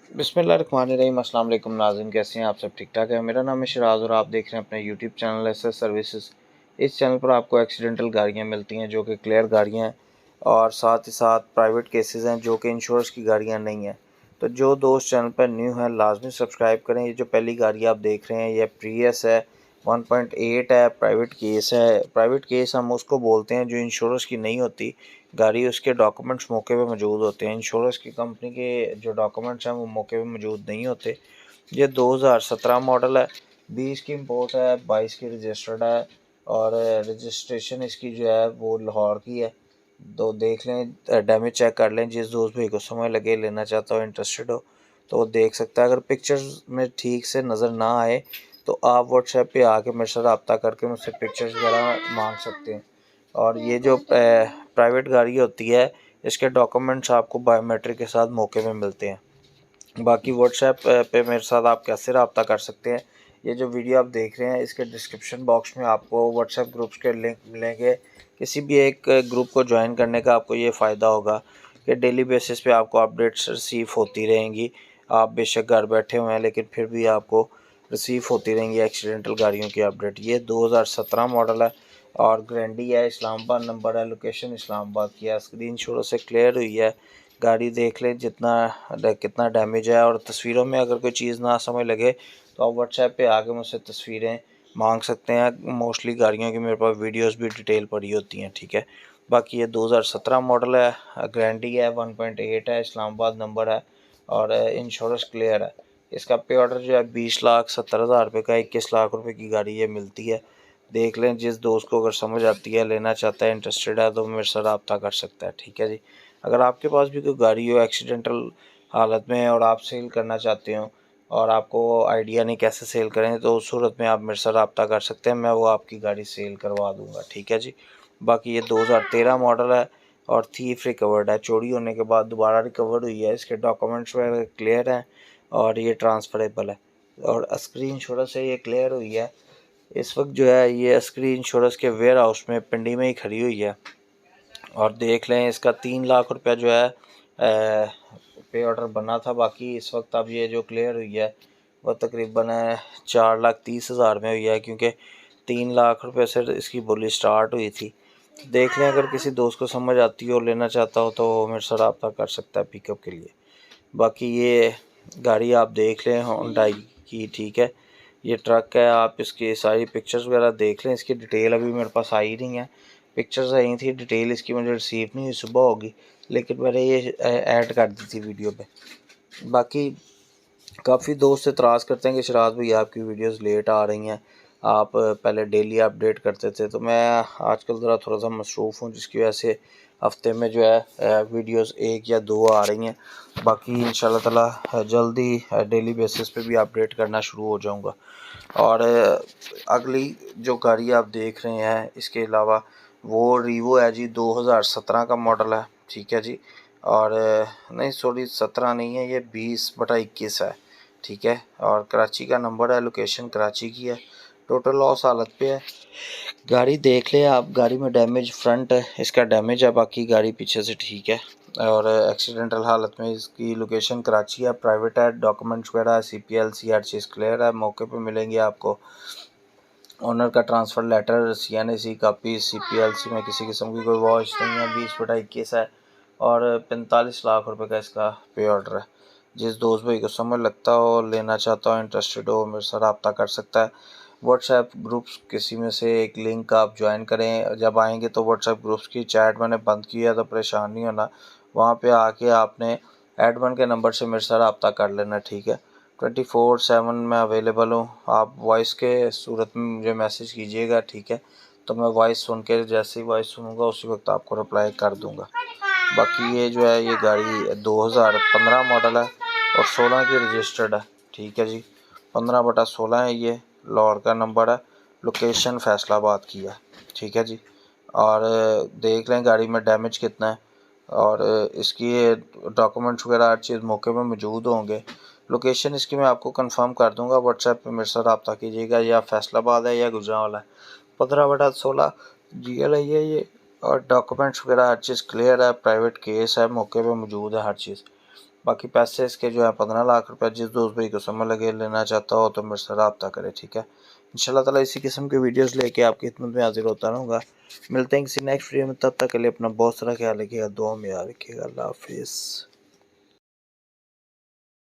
बिस्मिल्लाहिर्रहमानिर्रहीम। अस्सलाम वालेकुम नाज़रीन, कैसे हैं आप सब? ठीक ठाक है। मेरा नाम है शिराज और आप देख रहे हैं अपने यूट्यूब चैनल एसएस सर्विसेज। इस चैनल पर आपको एक्सीडेंटल गाड़ियां मिलती हैं जो कि क्लियर गाड़ियां हैं, और साथ ही साथ प्राइवेट केसेस हैं जो कि इंश्योरेंस की गाड़ियां नहीं हैं। तो जो दोस्त चैनल पर न्यू हैं लाजमी सब्सक्राइब करें। ये जो पहली गाड़ी आप देख रहे हैं ये प्रियस है, 1.8 है, प्राइवेट केस है। प्राइवेट केस हम उसको बोलते हैं जो इंश्योरेंस की नहीं होती गाड़ी, उसके डॉक्यूमेंट्स मौके पे मौजूद होते हैं। इंश्योरेंस की कंपनी के जो डॉक्यूमेंट्स हैं वो मौके पे मौजूद नहीं होते। ये 2017 मॉडल है, 20 की इंपोर्ट है, 22 की रजिस्टर्ड है, और रजिस्ट्रेशन इसकी जो है वो लाहौर की है। तो देख लें, डैमेज चेक कर लें। जिस दोस्त भाई को समय लगे, लेना चाहता हो, इंटरेस्टेड हो तो वो देख सकता है। अगर पिक्चर्स में ठीक से नज़र ना आए तो आप व्हाट्सएप पे आके मेरे से रब्ता करके मुझसे पिक्चर्स वगैरह मांग सकते हैं। और ये जो प्राइवेट गाड़ी होती है इसके डॉक्यूमेंट्स आपको बायोमेट्रिक के साथ मौके में मिलते हैं। बाकी व्हाट्सएप पे मेरे साथ आप कैसे रब्ता कर सकते हैं, ये जो वीडियो आप देख रहे हैं इसके डिस्क्रिप्शन बॉक्स में आपको व्हाट्सएप ग्रुप्स के लिंक मिलेंगे। किसी भी एक ग्रुप को ज्वाइन करने का आपको ये फ़ायदा होगा कि डेली बेसिस पे आपको अपडेट्स रिसीव होती रहेंगी। आप बेशक घर बैठे हुए हैं लेकिन फिर भी आपको रिसीव होती रहेंगी एक्सीडेंटल गाड़ियों की अपडेट। ये 2017 मॉडल है और ग्रैंडी है, इस्लामाबाद नंबर है, लोकेशन इस्लामाबाद की है। स्क्रीन शॉट से क्लियर हुई है। गाड़ी देख लें कितना डैमेज है, और तस्वीरों में अगर कोई चीज़ ना समझ लगे तो आप व्हाट्सएप पे आके मुझसे तस्वीरें मांग सकते हैं। मोस्टली गाड़ियों की मेरे पास वीडियोस भी डिटेल पड़ी होती हैं, ठीक है। बाकी ये 2017 मॉडल है, ग्रैंडी है, 1.8 है, इस्लामाबाद नंबर है, और इंश्योरेंस क्लियर है। इसका पे ऑर्डर जो है 20,70,000 रुपये का, 21 लाख रुपये की गाड़ी ये मिलती है। देख लें, जिस दोस्त को अगर समझ आती है, लेना चाहता है, इंटरेस्टेड है तो मेरे से रब्ता कर सकता है, ठीक है जी। अगर आपके पास भी कोई गाड़ी हो एक्सीडेंटल हालत में और आप सेल करना चाहते हो और आपको आइडिया नहीं कैसे सेल करें, तो उस सूरत में आप मेरे से रब्ता कर सकते हैं, मैं वो आपकी गाड़ी सेल करवा दूँगा, ठीक है जी। बाकी ये 2013 मॉडल है और थीफ रिकवर्ड है, चोरी होने के बाद दोबारा रिकवर्ड हुई है। इसके डॉक्यूमेंट्स वगैरह क्लियर हैं और ये ट्रांसफरेबल है, और स्क्रीन इंश्योरेंस से ये क्लियर हुई है। इस वक्त जो है ये स्क्रीन इंश्योरेंस के वेयर हाउस में पिंडी में ही खड़ी हुई है। और देख लें, इसका 3 लाख रुपया जो है पे ऑर्डर बना था। बाकी इस वक्त अब ये जो क्लियर हुई है वह तकरीबन 4,30,000 में हुई है, क्योंकि 3 लाख रुपये से इसकी बोली स्टार्ट हुई थी। देख लें, अगर किसी दोस्त को समझ आती हो, लेना चाहता हो, तो वो मेरे से रब्ता कर सकता है पिकअप के लिए। बाकी ये गाड़ी आप देख लें होंडा की, ठीक है। ये ट्रक है, आप इसकी सारी पिक्चर्स वगैरह देख लें। इसकी डिटेल अभी मेरे पास आई नहीं है, पिक्चर्स आई थी, डिटेल इसकी मुझे रिसीव नहीं हुई, सुबह होगी, लेकिन मैंने ये ऐड कर दी थी वीडियो पे। बाकी काफ़ी दोस्त एतराज़ करते हैं कि शराज भाई आपकी वीडियोस लेट आ रही हैं, आप पहले डेली अपडेट करते थे। तो मैं आजकल ज़रा थोड़ा सा मसरूफ़ हूँ, जिसकी वजह से हफ्ते में जो है वीडियोस 1 या 2 आ रही हैं। बाकी इंशाल्लाह ताला जल्दी डेली बेसिस पे भी अपडेट करना शुरू हो जाऊँगा। और अगली जो गाड़ी आप देख रहे हैं इसके अलावा वो रीवो है जी, 2017 का मॉडल है, ठीक है जी। और नहीं, सॉरी, 17 नहीं है, ये 20/21 है, ठीक है। और कराची का नंबर है, लोकेशन कराची की है। टोटल लॉस हालत पे है। गाड़ी देख ले आप, गाड़ी में डैमेज फ्रंट है, इसका डैमेज है, बाकी गाड़ी पीछे से ठीक है। और एक्सीडेंटल हालत में इसकी लोकेशन कराची है, प्राइवेट है, डॉक्यूमेंट्स वगैरह CPLC हर चीज़ क्लियर है, मौके पे मिलेंगे आपको। ओनर का transfer letter, CNAC copy, CPLC में किसी किस्म की कोई वॉच नहीं है, 20/21 है, और 45 लाख रुपए का इसका पे ऑर्डर है। जिस दोस्त भाई को समझ लगता हो, लेना चाहता हो, इंटरेस्टेड हो, मेरे साथ रब्ता कर सकता है। व्हाट्सएप ग्रुप्स किसी में से एक लिंक आप ज्वाइन करें। जब आएंगे तो व्हाट्सएप ग्रुप्स की चैट मैंने बंद की है, तो परेशान नहीं होना। वहाँ पे आके आपने एडमिन के नंबर से मेरे साथ रब्ता कर लेना, ठीक है। 24/7 मैं अवेलेबल हूँ। आप वॉइस के सूरत में मुझे मैसेज कीजिएगा, ठीक है। तो मैं वॉइस सुन के, जैसे ही वॉइस सुनूंगा उसी वक्त आपको रिप्लाई कर दूंगा। बाकी ये जो है ये गाड़ी 2015 मॉडल है और 16 की रजिस्टर्ड है, ठीक है जी। 15/16 है ये, लाहौर का नंबर है, लोकेशन फैसलाबाद की है, ठीक है जी। और देख लें गाड़ी में डैमेज कितना है, और इसकी डॉक्यूमेंट्स वगैरह हर चीज़ मौके में मौजूद होंगे। लोकेशन इसकी मैं आपको कंफर्म कर दूंगा, व्हाट्सएप पे मेरे साथ रब्ता कीजिएगा। या फैसलाबाद है या गुजरांवाला है। 15/16 GL है ये, और डॉक्यूमेंट्स वगैरह हर चीज़ क्लियर है, प्राइवेट केस है, मौके पे मौजूद है हर चीज़। बाकी पैसे इसके जो है 15 लाख रुपए। जिस दोस्त भाई को समय लगे लेना चाहता हो तो मेरे से रब्ता करे, ठीक है। इंशाल्लाह ताला इसी किस्म के वीडियोस लेके आपकी खिदमत में हाजिर होता रहूँगा। मिलते हैं किसी नेक्स्ट वीडियो में, तब तक के लिए अपना बहुत सारा ख्याल रखिएगा, दुआ में याद रखिएगा। अल्लाह हाफिज़।